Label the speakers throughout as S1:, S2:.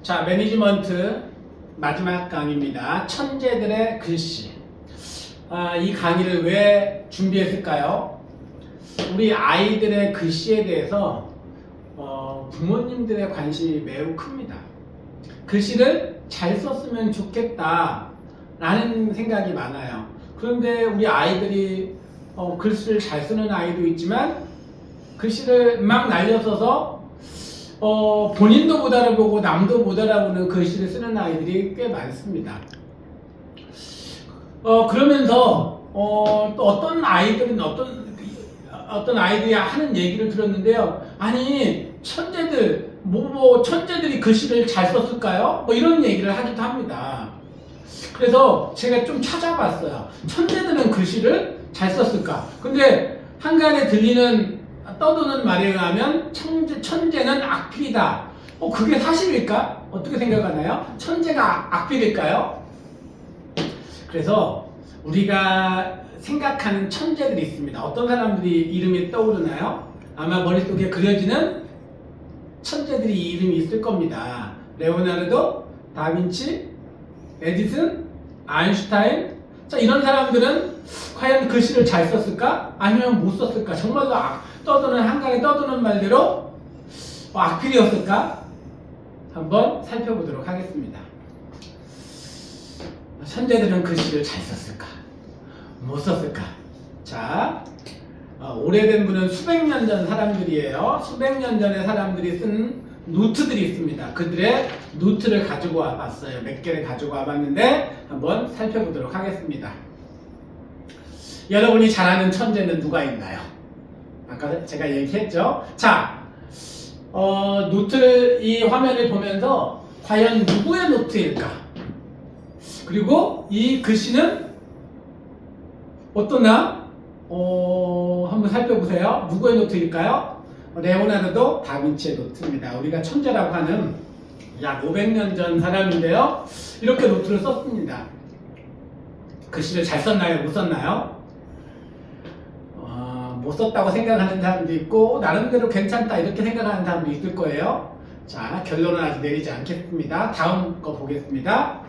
S1: 자, 매니지먼트 마지막 강의입니다. 천재들의 글씨. 이 강의를 왜 준비했을까요? 우리 아이들의 글씨에 대해서 부모님들의 관심이 매우 큽니다. 글씨를 잘 썼으면 좋겠다 라는 생각이 많아요. 그런데 우리 아이들이 글씨를 잘 쓰는 아이도 있지만 글씨를 막 날려서서 본인도 못 알아보고 남도 못 알아보는 글씨를 쓰는 아이들이 꽤 많습니다. 그러면서 또 어떤 아이들은 어떤 아이들이 하는 얘기를 들었는데요. 아니 천재들 천재들이 글씨를 잘 썼을까요? 뭐 이런 얘기를 하기도 합니다. 그래서 제가 좀 찾아봤어요. 천재들은 글씨를 잘 썼을까? 근데 한간에 떠도는 말에 의하면 천재는 악필이다. 그게 사실일까? 어떻게 생각하나요? 천재가 악필일까요? 그래서 우리가 생각하는 천재들이 있습니다. 어떤 사람들이 이름이 떠오르나요? 아마 머릿속에 그려지는 천재들이 이름이 있을 겁니다. 레오나르도, 다빈치, 에디슨, 아인슈타인. 자, 이런 사람들은 과연 글씨를 잘 썼을까? 아니면 못 썼을까? 정말로 한간에 떠도는 말대로 악필이었을까? 한번 살펴보도록 하겠습니다. 천재들은 글씨를 잘 썼을까? 못 썼을까? 자, 오래된 분은 수백 년 전 사람들이에요. 수백 년 전에 사람들이 쓴 노트들이 있습니다. 그들의 노트를 가지고 와봤어요. 몇 개를 가지고 와봤는데 한번 살펴보도록 하겠습니다. 여러분이 잘 아는 천재는 누가 있나요? 아까 제가 얘기했죠. 자, 이 화면을 보면서 과연 누구의 노트일까? 그리고 이 글씨는 어떠나? 한번 살펴보세요. 누구의 노트일까요? 레오나르도 다빈치의 노트입니다. 우리가 천재라고 하는 약 500년 전 사람인데요. 이렇게 노트를 썼습니다. 글씨를 잘 썼나요? 못 썼나요? 못 썼다고 생각하는 사람도 있고 나름대로 괜찮다 이렇게 생각하는 사람도 있을 거예요. 자, 결론은 아직 내리지 않겠습니다. 다음 거 보겠습니다.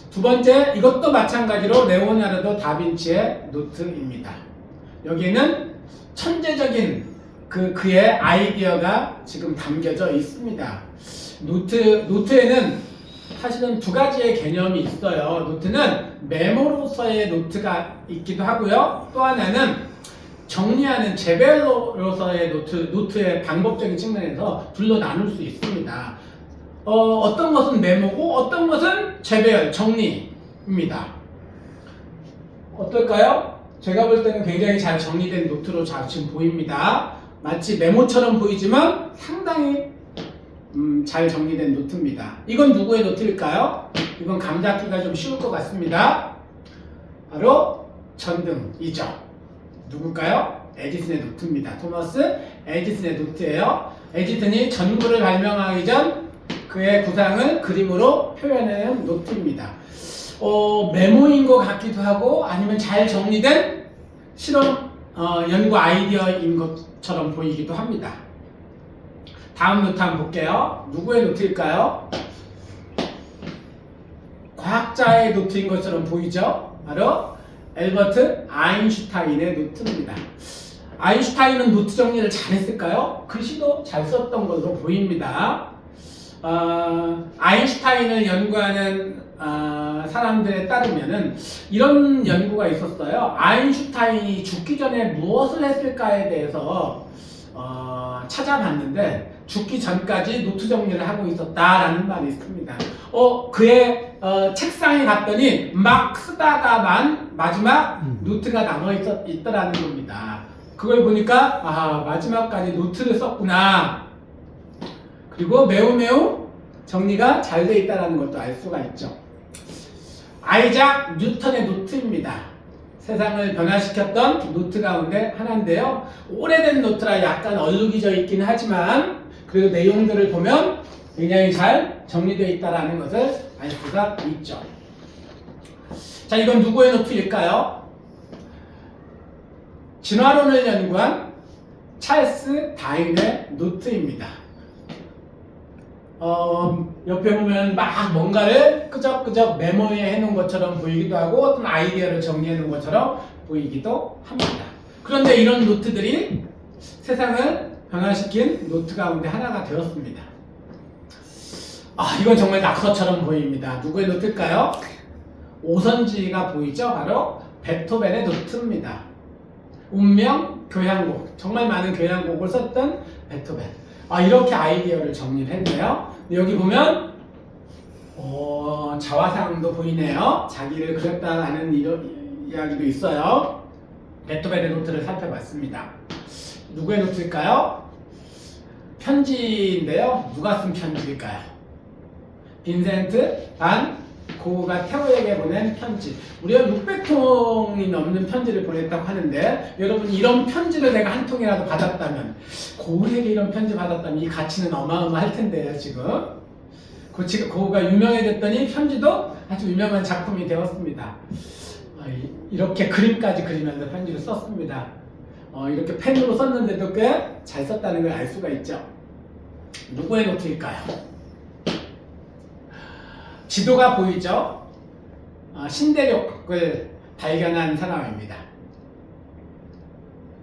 S1: 두 번째, 이것도 마찬가지로 레오나르도 다빈치의 노트입니다. 여기에는 천재적인 그의 아이디어가 지금 담겨져 있습니다. 노트에는 사실은 두 가지의 개념이 있어요. 노트는 메모로서의 노트가 있기도 하고요. 또 하나는 정리하는 재별로서의 노트의 방법적인 측면에서 둘로 나눌 수 있습니다. 어떤 것은 메모고 어떤 것은 재별, 정리입니다. 어떨까요? 제가 볼 때는 굉장히 잘 정리된 노트로 지금 보입니다. 마치 메모처럼 보이지만 상당히 잘 정리된 노트입니다. 이건 누구의 노트일까요? 이건 감 잡기가 좀 쉬울 것 같습니다. 바로 전등이죠. 누굴까요? 에디슨의 노트입니다. 토머스 에디슨의 노트예요. 에디슨이 전구를 발명하기 전 그의 구상을 그림으로 표현하는 노트입니다. 메모인 것 같기도 하고 아니면 잘 정리된 실험 연구 아이디어인 것처럼 보이기도 합니다. 다음 노트 한번 볼게요. 누구의 노트일까요? 과학자의 노트인 것처럼 보이죠? 바로 엘버트 아인슈타인의 노트입니다. 아인슈타인은 노트 정리를 잘했을까요? 글씨도 잘 썼던 것으로 보입니다. 아인슈타인을 연구하는 사람들에 따르면은 이런 연구가 있었어요. 아인슈타인이 죽기 전에 무엇을 했을까에 대해서 찾아봤는데 죽기 전까지 노트 정리를 하고 있었다라는 말이 있습니다. 그의 책상에 갔더니 막 쓰다가만 마지막 노트가 남아 있더라는 겁니다. 그걸 보니까 마지막까지 노트를 썼구나. 그리고 매우 정리가 잘 돼 있다는 것도 알 수가 있죠. 아이작 뉴턴의 노트입니다. 세상을 변화시켰던 노트 가운데 하나인데요. 오래된 노트라 약간 얼룩이져 있긴 하지만 그래도 내용들을 보면 굉장히 잘 정리되어 있다는 것을 알 수가 있죠. 자, 이건 누구의 노트일까요? 진화론을 연구한 찰스 다윈의 노트입니다. 옆에 보면 막 뭔가를 끄적끄적 메모에 해놓은 것처럼 보이기도 하고 어떤 아이디어를 정리해 놓은 것처럼 보이기도 합니다. 그런데 이런 노트들이 세상을 변화시킨 노트 가운데 하나가 되었습니다. 이건 정말 낙서처럼 보입니다. 누구의 노트일까요? 오선지가 보이죠? 바로 베토벤의 노트입니다. 운명 교향곡, 정말 많은 교향곡을 썼던 베토벤. 이렇게 아이디어를 정리를 했네요. 여기 보면 자화상도 보이네요. 자기를 그렸다는 이야기도 있어요. 베토벤의 노트를 살펴봤습니다. 누구의 노트일까요? 편지인데요. 누가 쓴 편지일까요? 빈센트 반 고흐가 테오에게 보낸 편지. 무려 600통이 넘는 편지를 보냈다고 하는데, 여러분 이런 편지를 내가 한 통이라도 받았다면, 고흐에게 이런 편지 받았다면 이 가치는 어마어마할 텐데요. 지금 고흐가 유명해졌더니 편지도 아주 유명한 작품이 되었습니다. 이렇게 그림까지 그리면서 편지를 썼습니다. 이렇게 펜으로 썼는데도 꽤 잘 썼다는 걸 알 수가 있죠. 누구의 노트일까요? 지도가 보이죠? 신대륙을 발견한 사람입니다.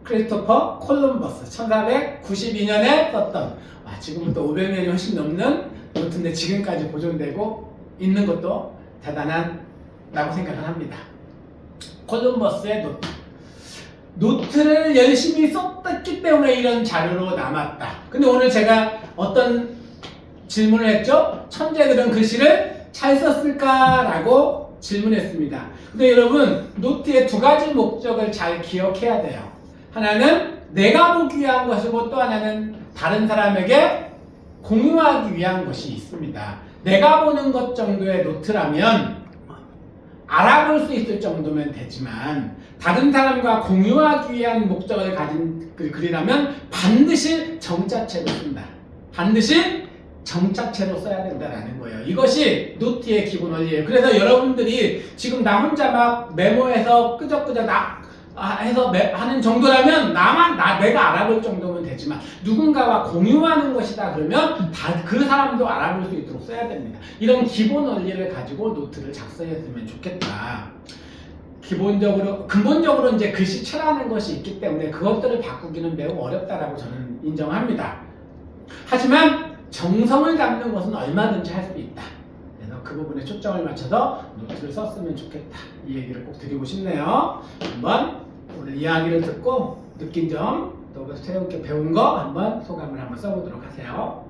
S1: 크리스토퍼 콜럼버스. 1492년에 썼던, 지금부터 500년이 훨씬 넘는 노트인데 지금까지 보존되고 있는 것도 대단하다고 생각을 합니다. 콜럼버스의 노트. 노트를 열심히 썼기 때문에 이런 자료로 남았다. 근데 오늘 제가 어떤 질문을 했죠? 천재들은 글씨를 잘 썼을까라고 질문했습니다. 근데 여러분, 노트의 두 가지 목적을 잘 기억해야 돼요. 하나는 내가 보기 위한 것이고, 또 하나는 다른 사람에게 공유하기 위한 것이 있습니다. 내가 보는 것 정도의 노트라면 알아볼 수 있을 정도면 되지만, 다른 사람과 공유하기 위한 목적을 가진 글이라면 반드시 정자체로 쓴다. 반드시 정자체로 써야 된다는 거예요. 이것이 노트의 기본 원리예요. 그래서 여러분들이 지금 나 혼자 막 메모해서 끄적끄적 해서 하는 정도라면 내가 알아볼 정도면 되지만, 누군가와 공유하는 것이다 그러면 그 사람도 알아볼 수 있도록 써야 됩니다. 이런 기본 원리를 가지고 노트를 작성했으면 좋겠다. 근본적으로 이제 글씨체라는 것이 있기 때문에 그것들을 바꾸기는 매우 어렵다라고 저는 인정합니다. 하지만 정성을 담는 것은 얼마든지 할 수 있다. 그래서 그 부분에 초점을 맞춰서 노트를 썼으면 좋겠다. 이 얘기를 꼭 드리고 싶네요. 한번 오늘 이야기를 듣고 느낀 점, 또 새롭게 배운 거 한번 소감을 한번 써보도록 하세요.